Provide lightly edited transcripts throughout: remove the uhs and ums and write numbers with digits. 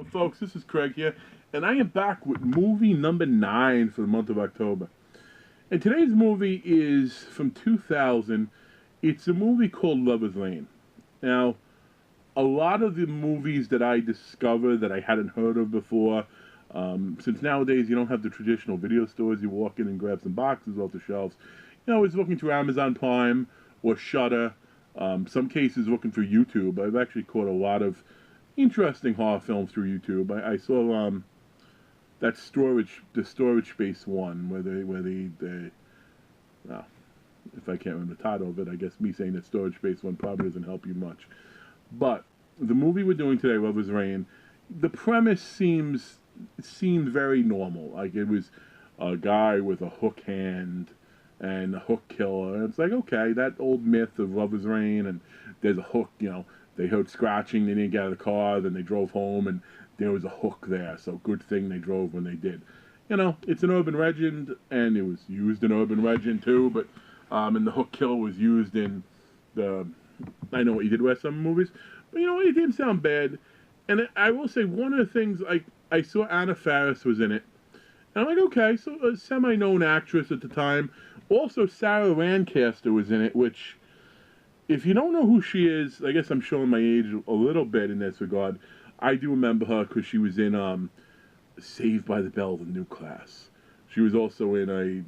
folks? This is Craig here, and I am back with movie number 9 for the month of October. And today's movie is from 2000. It's a movie called Lover's Lane. Now, a lot of the movies that I discover that I hadn't heard of before, since nowadays you don't have the traditional video stores, you walk in and grab some boxes off the shelves. I was looking through Amazon Prime or Shudder. Some cases looking through YouTube. I've actually caught a lot of interesting horror films through YouTube. I saw that the Storage Space one, where they well, if I can't remember the title of it, I guess me saying that Storage Space one probably doesn't help you much. But the movie we're doing today, Lover's Rain, the premise seemed very normal. Like, it was a guy with a hook hand and a hook killer. And it's like, okay, that old myth of Lover's Rain, and there's a hook, they heard scratching, they didn't get out of the car, then they drove home, and there was a hook there, so good thing they drove when they did. It's an urban legend, and it was used in urban legend too, but, and the hook killer was used in I Know What You Did Last Summer movies, but it didn't sound bad. And I will say, one of the things, I saw Anna Faris was in it, and I'm like, okay, so a semi-known actress at the time. Also, Sarah Lancaster was in it, which, if you don't know who she is, I guess I'm showing my age a little bit in this regard. I do remember her because she was in Saved by the Bell, the new class. She was also in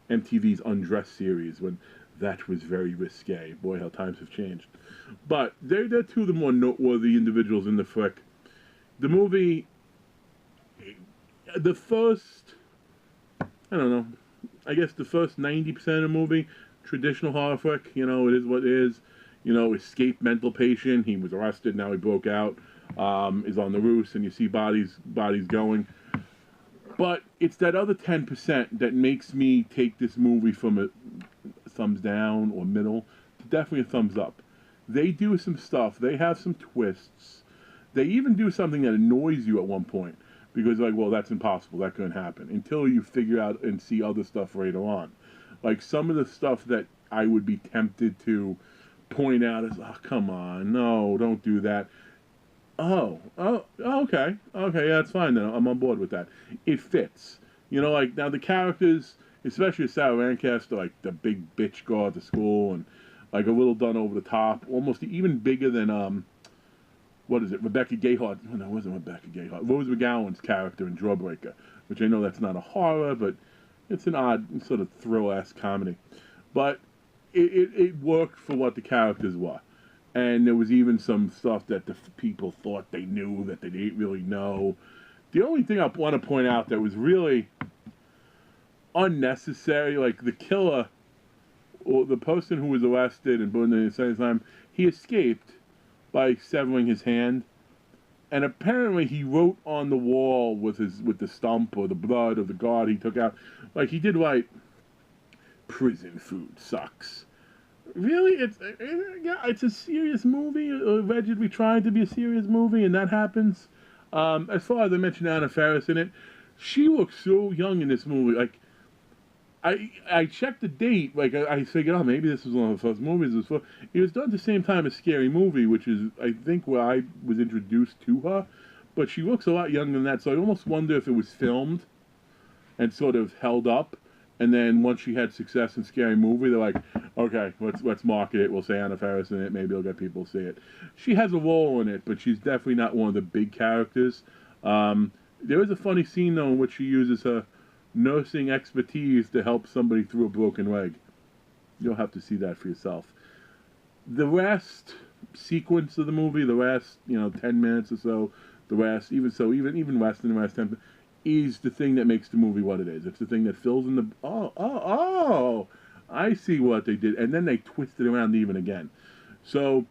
MTV's Undress series when that was very risque. Boy, how times have changed. But they're two of the more noteworthy individuals in the flick. The movie, the first, I don't know, I guess the first 90% of the movie, traditional horror flick, it is what it is. Escaped mental patient, he was arrested, now he broke out, is on the loose, and you see bodies going. But it's that other 10% that makes me take this movie from a thumbs down or middle to definitely a thumbs up. They do some stuff, they have some twists. They even do something that annoys you at one point, because well, that's impossible, that couldn't happen, until you figure out and see other stuff later on. Like, some of the stuff that I would be tempted to point out is, oh, come on, no, don't do that. Okay, yeah, that's fine then, I'm on board with that. It fits. Like, now the characters, especially Sarah Lancaster, like the big bitch girl at the school, and like a little done over the top, almost even bigger than, what is it, Rebecca Gayheart? No, it wasn't Rebecca Gayheart. Rose McGowan's character in Jawbreaker, which I know that's not a horror, but it's an odd sort of thrill-esque comedy. But it worked for what the characters were. And there was even some stuff that the people thought they knew that they didn't really know. The only thing I want to point out that was really unnecessary, like the killer, or the person who was arrested and burned in the same time, he escaped by severing his hand. And apparently he wrote on the wall with the stump or the blood of the guard he took out, like he did write, "Prison food sucks." Really? It's a serious movie, allegedly trying to be a serious movie, and that happens. As far as I mentioned Anna Faris in it, she looks so young in this movie. Like, I checked the date, like I figured, oh, maybe this was one of the first movies. It was done at the same time as Scary Movie, which is, I think, where I was introduced to her. But she looks a lot younger than that, so I almost wonder if it was filmed and sort of held up. And then once she had success in Scary Movie, they're like, okay, let's market it. We'll say Anna Faris in it. Maybe it'll get people to see it. She has a role in it, but she's definitely not one of the big characters. There is a funny scene, though, in which she uses her nursing expertise to help somebody through a broken leg. You'll have to see that for yourself. The last sequence of the movie, the last 10 minutes or so, even less than the last 10 minutes, is the thing that makes the movie what it is. It's the thing that fills in the I see what they did, and then they twist it around even again. So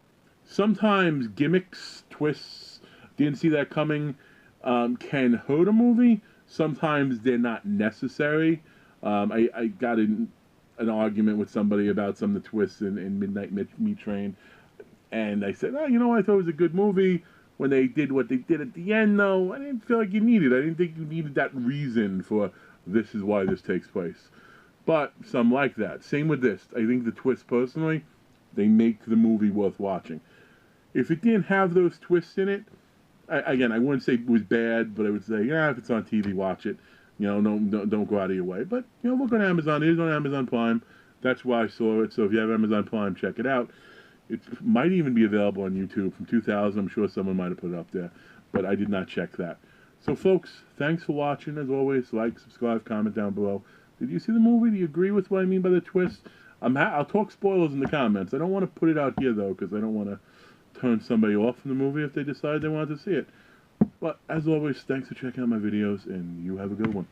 sometimes gimmicks, twists, didn't see that coming, can hurt a movie. Sometimes they're not necessary. I got in an argument with somebody about some of the twists in Midnight Meat Train, and I said, I thought it was a good movie. When they did what they did at the end, though, I didn't feel like you needed it. I didn't think you needed that reason for this is why this takes place. But some like that. Same with this. I think the twists, personally, they make the movie worth watching. If it didn't have those twists in it, Again, I wouldn't say it was bad, but I would say, yeah, if it's on TV, watch it. You know, don't go out of your way. But you know, look on Amazon. It is on Amazon Prime. That's why I saw it. So if you have Amazon Prime, check it out. It might even be available on YouTube from 2000. I'm sure someone might have put it up there, but I did not check that. So, folks, thanks for watching. As always, like, subscribe, comment down below. Did you see the movie? Do you agree with what I mean by the twist? I'll talk spoilers in the comments. I don't want to put it out here, though, because I don't want to turn somebody off from the movie if they decide they want to see it. But, as always, thanks for checking out my videos, and you have a good one.